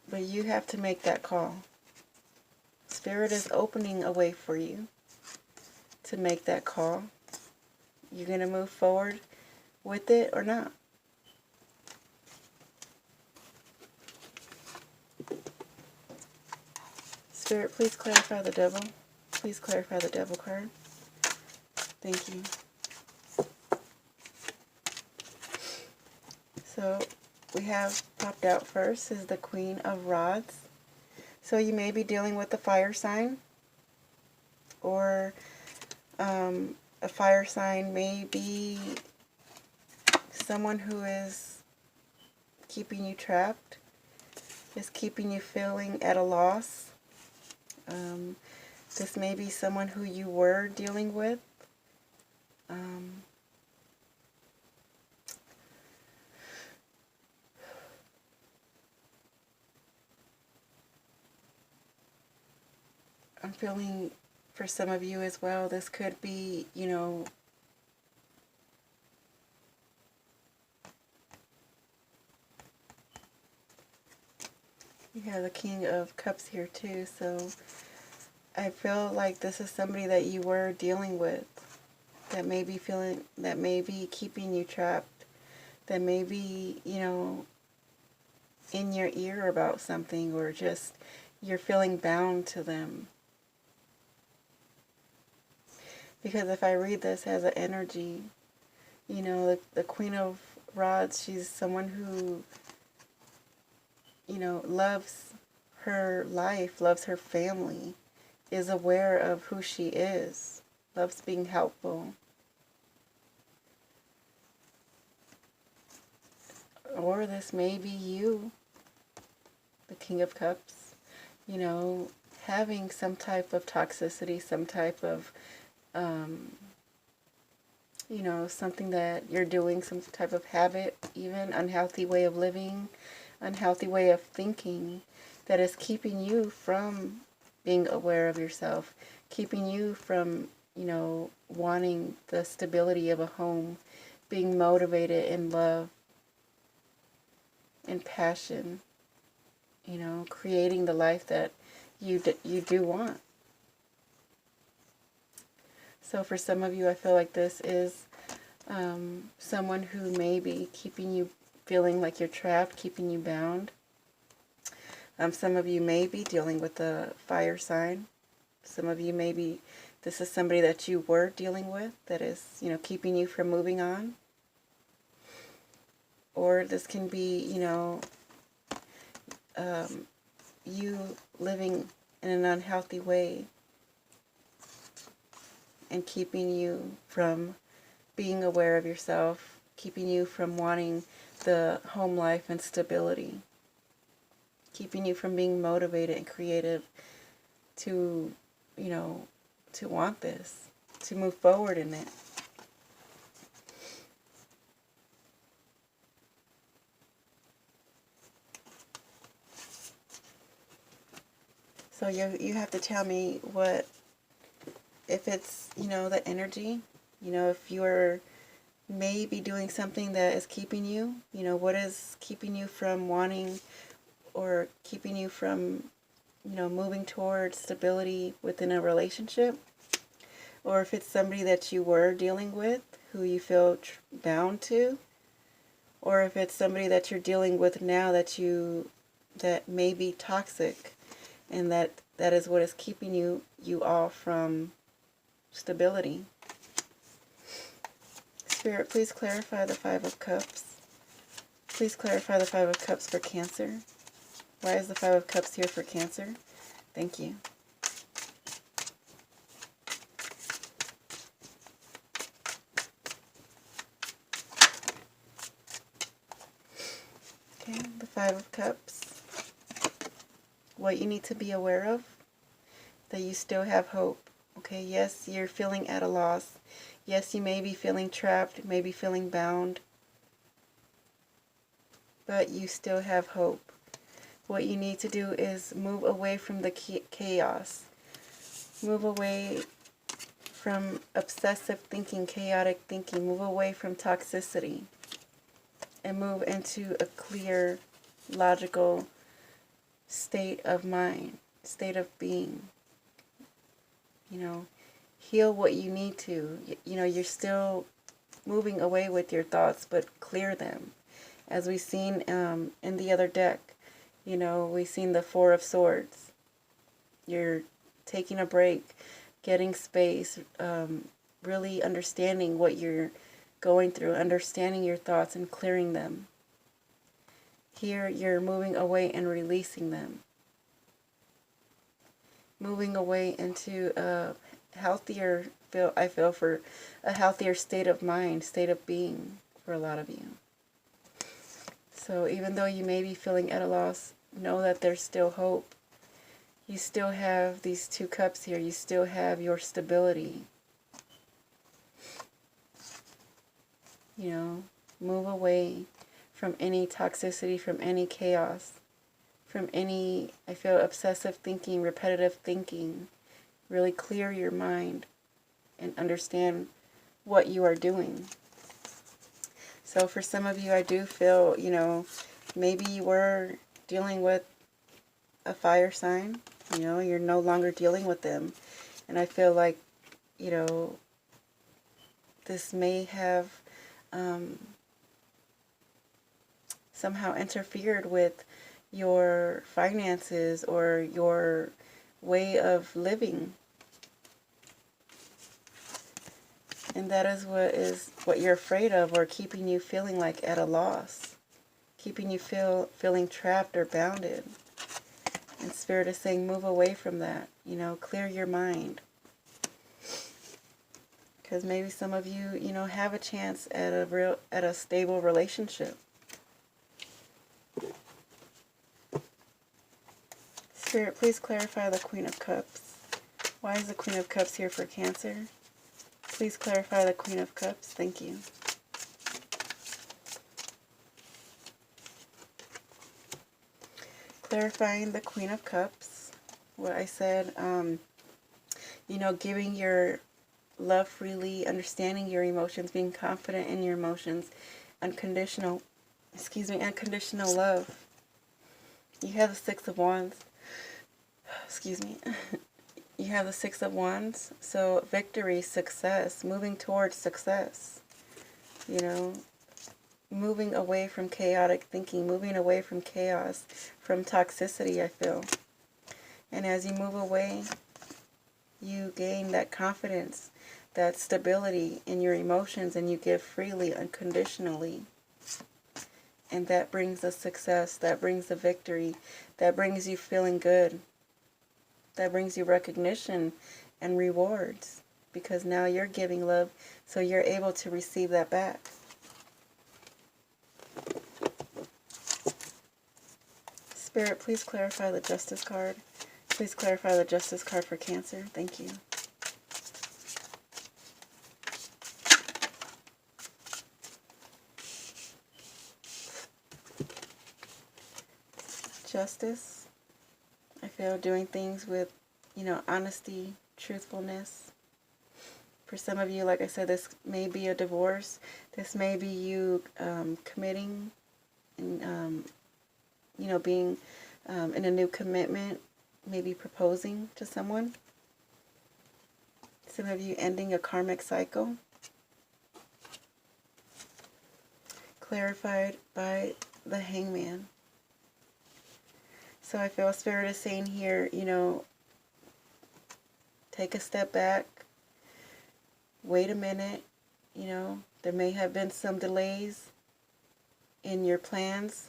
But you have to make that call. Spirit is opening a way for you to make that call. You're going to move forward with it or not. Spirit, please clarify the devil. Please clarify the devil card. Thank you. So we have popped out first is the Queen of Rods. So you may be dealing with a fire sign, or a fire sign may be someone who is keeping you trapped, is keeping you feeling at a loss. This may be someone who you were dealing with. I'm feeling for some of you as well, this could be, you know, you have the King of Cups here too, so I feel like this is somebody that you were dealing with, that may be keeping you trapped, that may be, you know, in your ear about something, or just you're feeling bound to them. Because if I read this as an energy, you know, the Queen of Rods, she's someone who, you know, loves her life, loves her family, is aware of who she is, loves being helpful. Or this may be you, the King of Cups, you know, having some type of toxicity, some type of, you know, something that you're doing, some type of habit, even unhealthy way of living, unhealthy way of thinking, that is keeping you from being aware of yourself, keeping you from, you know, wanting the stability of a home, being motivated in love and passion. creating the life that you do want. So for some of you, I feel like this is someone who may be keeping you feeling like you're trapped, keeping you bound. Some of you may be dealing with a fire sign. Some of you maybe this is somebody that you were dealing with that is, keeping you from moving on. Or this can be, you living in an unhealthy way and keeping you from being aware of yourself, keeping you from wanting the home life and stability, keeping you from being motivated and creative to, to want this, to move forward in it. So you have to tell me what, if it's, the energy, if you're maybe doing something that is keeping you, what is keeping you from wanting or keeping you from, moving towards stability within a relationship. Or if it's somebody that you were dealing with who you feel bound to. Or if it's somebody that you're dealing with now that may be toxic, and that is what is keeping you all from stability. Spirit, please clarify the Five of Cups. Please clarify the Five of Cups for Cancer. Why is the Five of Cups here for Cancer? Thank you. Okay, the Five of Cups. What you need to be aware of, that you still have hope. Okay, yes, you're feeling at a loss. Yes, you may be feeling trapped, maybe feeling bound, but you still have hope. What you need to do is move away from the chaos. Move away from obsessive thinking, chaotic thinking. Move away from toxicity and move into a clear, logical state of mind, state of being. Heal what you need to. You're still moving away with your thoughts, but clear them. As we've seen in the other deck, we've seen the Four of Swords. You're taking a break, getting space, really understanding what you're going through, understanding your thoughts and clearing them. Here, you're moving away and releasing them. Moving away into a healthier, I feel for a healthier state of mind, state of being for a lot of you. So even though you may be feeling at a loss, know that there's still hope. You still have these two cups here. You still have your stability. Move away from any toxicity, from any chaos, from any, I feel, obsessive thinking, repetitive thinking. Really clear your mind and understand what you are doing. So for some of you, I do feel, maybe you were dealing with a fire sign, you're no longer dealing with them. And I feel like, this may have somehow interfered with your finances or your way of living. And that is what you're afraid of, or keeping you feeling like at a loss, keeping you feeling trapped or bounded. And Spirit is saying, move away from that. Clear your mind. Because maybe some of you, have a chance at a stable relationship. Spirit, please clarify the Queen of Cups. Why is the Queen of Cups here for Cancer? Please clarify the Queen of Cups. Thank you. Clarifying the Queen of Cups. What I said, giving your love freely, understanding your emotions, being confident in your emotions, unconditional love. You have the Six of Wands. Excuse me. You have the Six of Wands. So victory, success, moving towards success. You know, moving away from chaotic thinking, moving away from chaos, from toxicity, I feel. And as you move away, you gain that confidence, that stability in your emotions, and you give freely, unconditionally. And that brings the success, that brings the victory, that brings you feeling good, that brings you recognition and rewards, because now you're giving love, so you're able to receive that back. Spirit, please clarify the Justice card. Please clarify the Justice card for Cancer. Thank you. Justice. I feel doing things with, honesty, truthfulness. For some of you, like I said, this may be a divorce. This may be you committing and, being in a new commitment, maybe proposing to someone. Some of you ending a karmic cycle. Clarified by the Hangman. So I feel Spirit is saying here, take a step back. Wait a minute. There may have been some delays in your plans.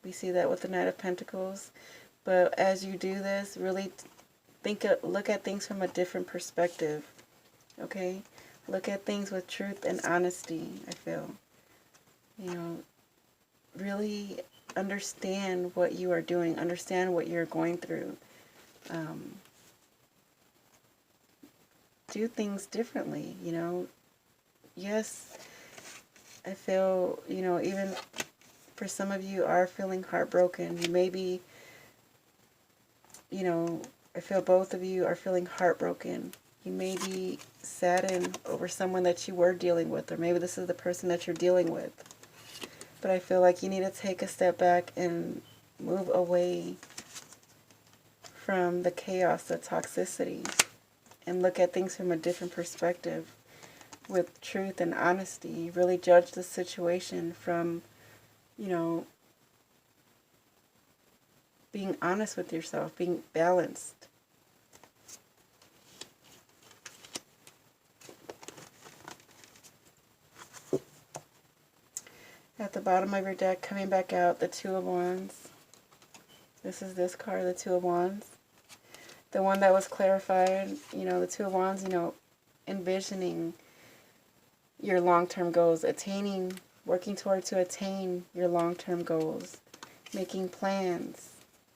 We see that with the Knight of Pentacles. But as you do this, really look at things from a different perspective. Okay? Look at things with truth and honesty, I feel. Really understand what you are doing. Understand what you're going through. Do things differently, Yes, I feel, even for some of you are feeling heartbroken. You may be, I feel both of you are feeling heartbroken. You may be saddened over someone that you were dealing with, or maybe this is the person that you're dealing with. But I feel like you need to take a step back and move away from the chaos, the toxicity, and look at things from a different perspective with truth and honesty. Really judge the situation from, being honest with yourself, being balanced. At the bottom of your deck, coming back out, the Two of Wands. This is this card, the Two of Wands. The one that was clarified, the Two of Wands, envisioning your long-term goals, working to attain your long-term goals, making plans.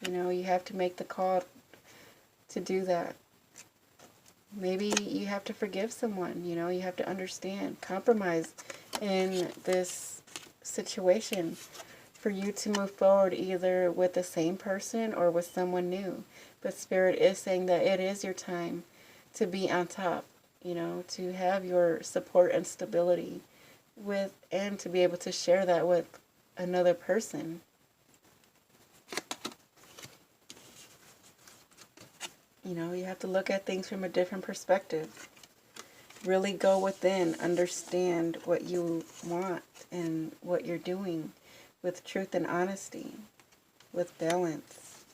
You have to make the call to do that. Maybe you have to forgive someone, you have to understand, compromise in this situation for you to move forward either with the same person or with someone new. But Spirit is saying that it is your time to be on top, to have your support and stability with, and to be able to share that with another person. You have to look at things from a different perspective. Really go within, understand what you want and what you're doing with truth and honesty, with balance.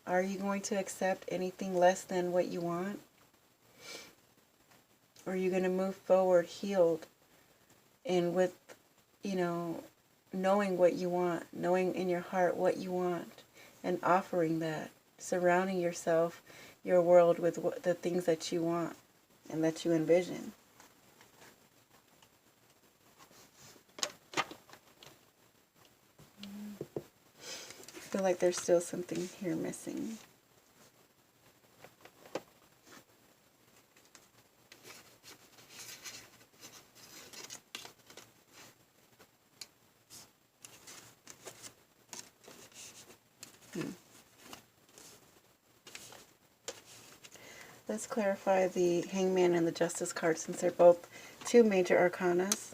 Are you going to accept anything less than what you want? Or are you going to move forward healed and with, knowing what you want, knowing in your heart what you want, and offering that, surrounding yourself, your world with the things that you want and that you envision? I feel like there's still something here missing. Let's clarify the Hangman and the Justice card, since they're both two major arcanas.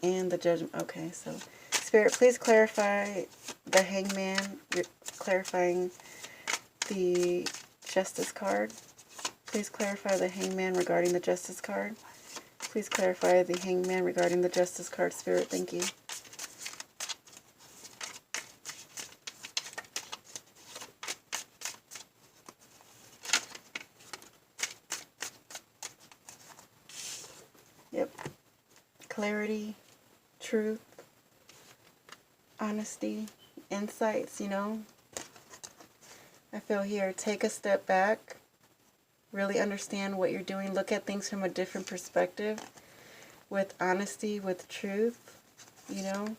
and the Judgment. Okay, so Spirit, please clarify the Hangman. You're clarifying the Justice card. Please clarify the Hangman regarding the Justice card. Please clarify the Hangman regarding the Justice card, Spirit. Thank you. Yep. Clarity, truth, honesty, insights, you know. I feel here, take a step back, really understand what you're doing, look at things from a different perspective, with honesty, with truth, you know,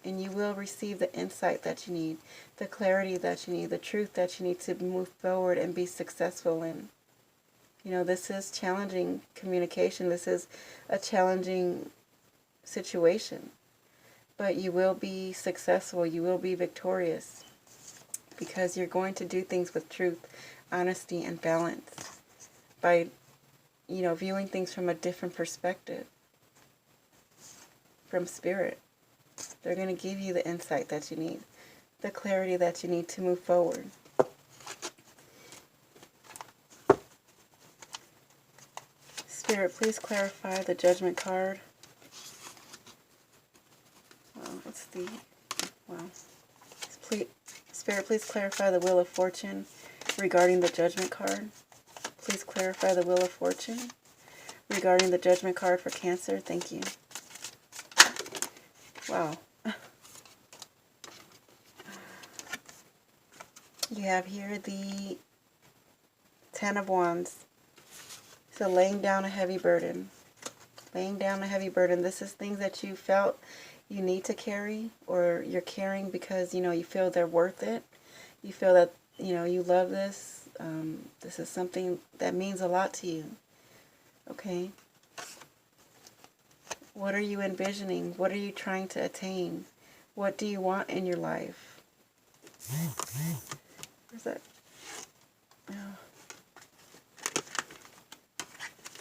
and you will receive the insight that you need, the clarity that you need, the truth that you need to move forward and be successful in. You know, this is challenging communication. This is a challenging situation. But you will be successful. You will be victorious. Because you're going to do things with truth, honesty, and balance. By, you know, viewing things from a different perspective. From Spirit. They're going to give you the insight that you need. The clarity that you need to move forward. Spirit, please clarify the Judgment card. What's the... Wow. Spirit, please clarify the Wheel of Fortune regarding the Judgment card. Please clarify the Wheel of Fortune regarding the Judgment card for Cancer. Thank you. Wow. You have here the Ten of Wands. So laying down a heavy burden. Laying down a heavy burden. This is things that you felt you need to carry, or you're carrying because, you know, you feel they're worth it. You feel that, you know, you love this. This is something that means a lot to you. Okay? What are you envisioning? What are you trying to attain? What do you want in your life? Where's that? Oh.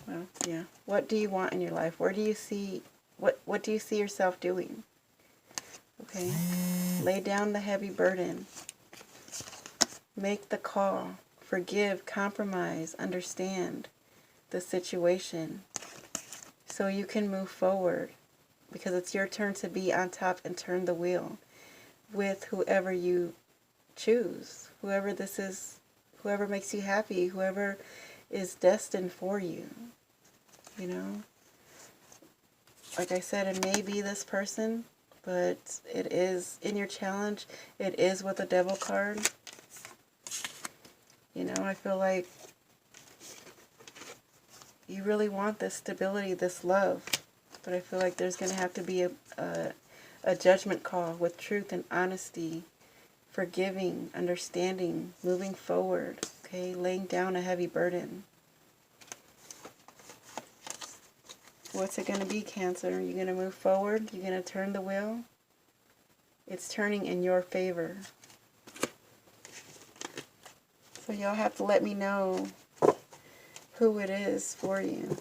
Well, yeah. What do you want in your life? Where do you see, what do you see yourself doing? Okay. Lay down the heavy burden. Make the call. Forgive, compromise, understand the situation so you can move forward, because it's your turn to be on top and turn the wheel with whoever you choose, whoever this is, whoever makes you happy, whoever is destined for you. You know, like I said, it may be this person, but it is in your challenge. It is with the Devil card. You know, I feel like you really want this stability, this love, but I feel like there's going to have to be a judgment call with truth and honesty, forgiving, understanding, moving forward, okay, laying down a heavy burden. What's it going to be, Cancer? You're going to move forward? You're going to turn the wheel? It's turning in your favor. So y'all have to let me know who it is for you.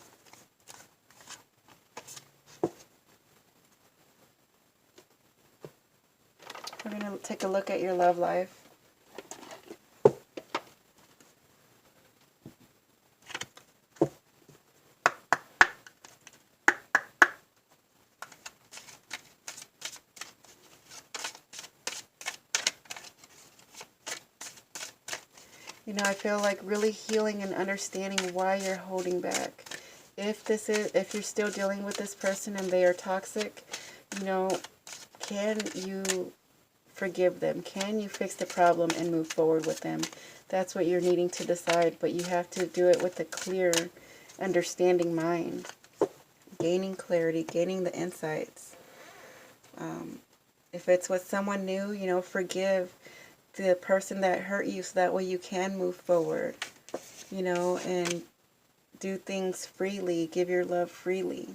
We're going to take a look at your love life. You know, I feel like really healing and understanding why you're holding back. If you're still dealing with this person and they are toxic, you know, can you forgive them? Can you fix the problem and move forward with them? That's what you're needing to decide, but you have to do it with a clear, understanding mind. Gaining clarity, gaining the insights. If it's with someone new, you know, forgive the person that hurt you so that way you can move forward, you know, and do things freely, give your love freely.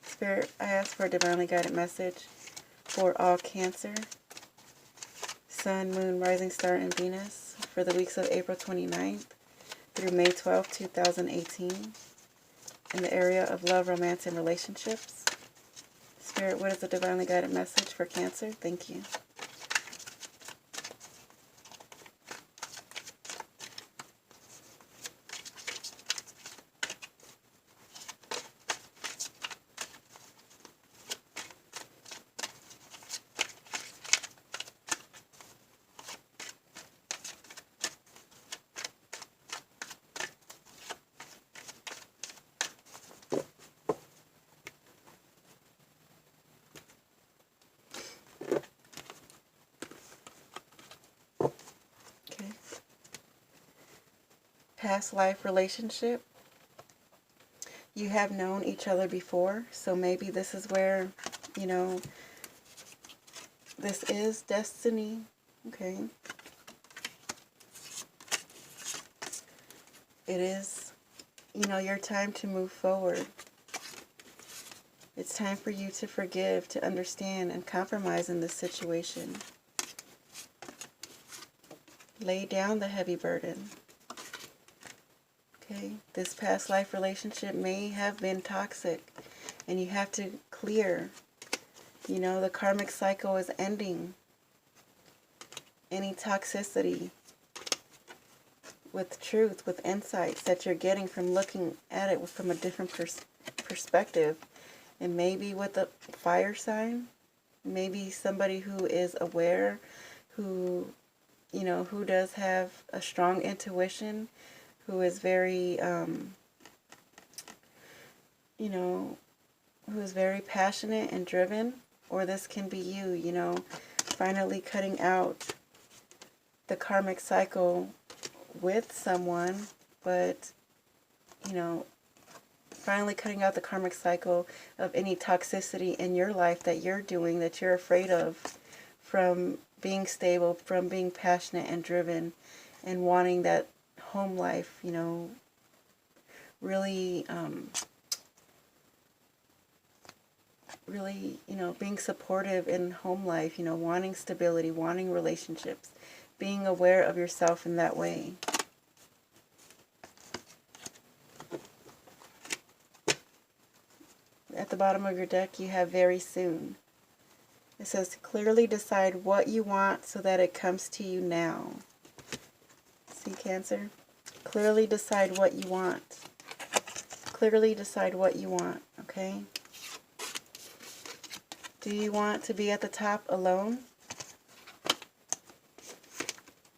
Spirit, I ask for a divinely guided message for all Cancer, Sun, Moon, Rising Star, and Venus for the weeks of April 29th through May 12th, 2018 in the area of love, romance, and relationships. Spirit, what is the divinely guided message for Cancer? Thank you. Okay. Past life relationship. You have known each other before, so maybe this is where, you know, this is destiny. Okay. It is, you know, your time to move forward. It's time for you to forgive, to understand, and compromise in this situation. Lay down the heavy burden. Okay, this past life relationship may have been toxic, and you have to clear. You know, the karmic cycle is ending. Any toxicity with truth, with insights that you're getting from looking at it from a different perspective. And maybe with a fire sign, maybe somebody who is aware, who, you know, who does have a strong intuition, who is very, you know, who is very passionate and driven. Or this can be you, you know, finally cutting out the karmic cycle with someone, but, you know, finally cutting out the karmic cycle of any toxicity in your life that you're doing, that you're afraid of, from being stable, from being passionate and driven, and wanting that home life, you know, really, really, you know, being supportive in home life, you know, wanting stability, wanting relationships, being aware of yourself in that way. At the bottom of your deck, you have very soon. It says, clearly decide what you want so that it comes to you now. See, Cancer? Clearly decide what you want. Clearly decide what you want, okay? Do you want to be at the top alone?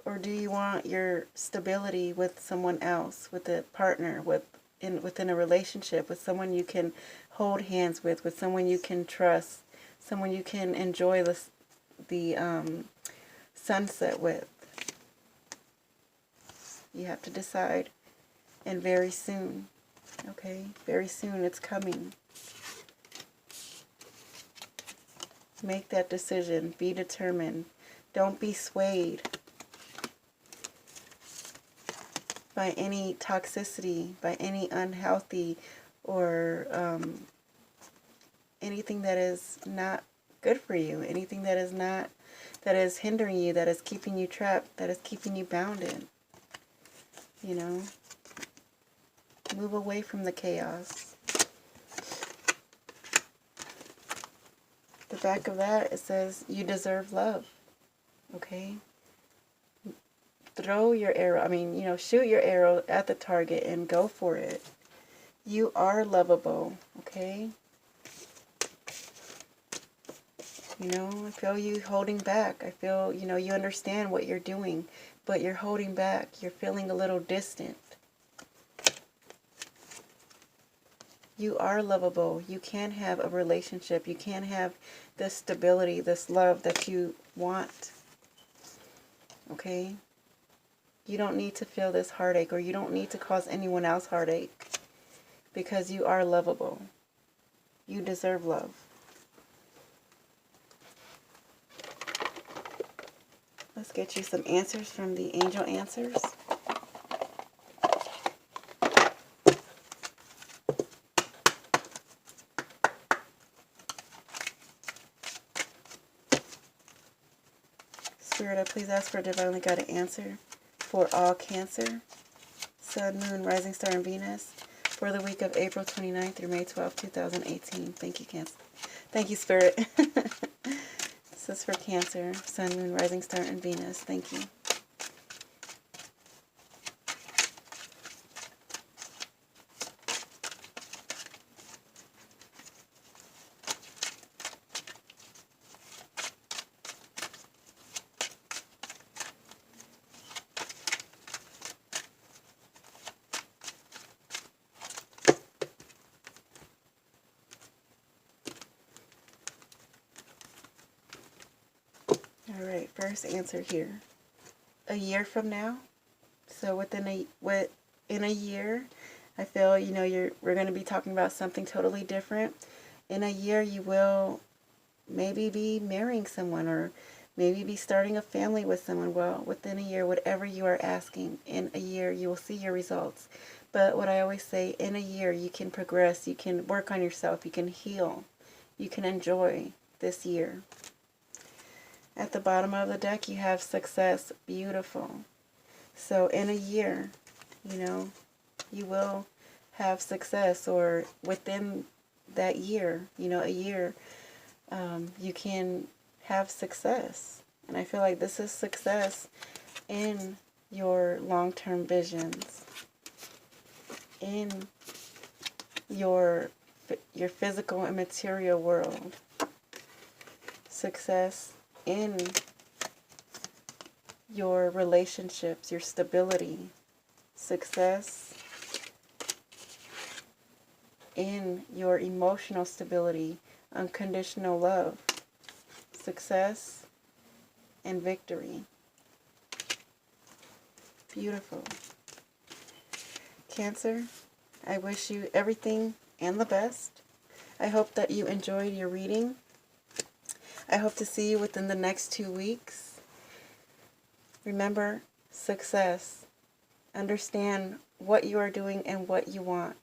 Or do you want your stability with someone else, with a partner, within a relationship, with someone you can hold hands with someone you can trust, someone you can enjoy the sunset with? You have to decide, and very soon, okay? Very soon, it's coming. Make that decision. Be determined. Don't be swayed by any toxicity, by any unhealthy or anything that is not good for you, anything that is hindering you, that is keeping you trapped, that is keeping you bounded. You know, move away from the chaos. The back of that, it says, you deserve love. Okay? Throw your arrow, you know, shoot your arrow at the target and go for it. You are lovable, okay? You know, I feel you holding back. I feel, you know, you understand what you're doing, but you're holding back. You're feeling a little distant. You are lovable. You can have a relationship. You can have this stability, this love that you want. Okay? You don't need to feel this heartache, or you don't need to cause anyone else heartache, because you are lovable. You deserve love. Let's get you some answers from the angel answers. Spirit, I please ask for a divinely guided answer for all Cancer, Sun, Moon, Rising Star, and Venus for the week of April 29th through May 12th, 2018. Thank you, Cancer. Thank you, Spirit. This is for Cancer, Sun, Moon, Rising Star, and Venus. Thank you. All right, first answer here. A year from now, so in a year, I feel, you know, we're going to be talking about something totally different. In a year, you will maybe be marrying someone, or maybe be starting a family with someone. Well, within a year, whatever you are asking, in a year, you will see your results. But what I always say, in a year, you can progress, you can work on yourself, you can heal, you can enjoy this year. At the bottom of the deck, you have success. Beautiful. So in a year, you know, you will have success, or within that year, you know, a year, you can have success. And I feel like this is success in your long-term visions, in your physical and material world. Success in your relationships, your stability. Success in your emotional stability, unconditional love. Success and victory. Beautiful. Cancer, I wish you everything and the best. I hope that you enjoyed your reading. I hope to see you within the next 2 weeks. Remember, success. Understand what you are doing and what you want.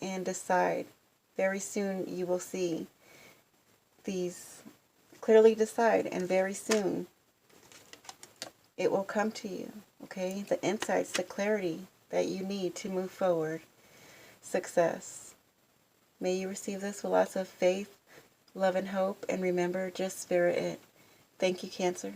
And decide. Very soon you will see these. Clearly decide, and very soon it will come to you. Okay? The insights, the clarity that you need to move forward. Success. May you receive this with lots of faith, love, and hope. And remember, just spirit it. Thank you, Cancer.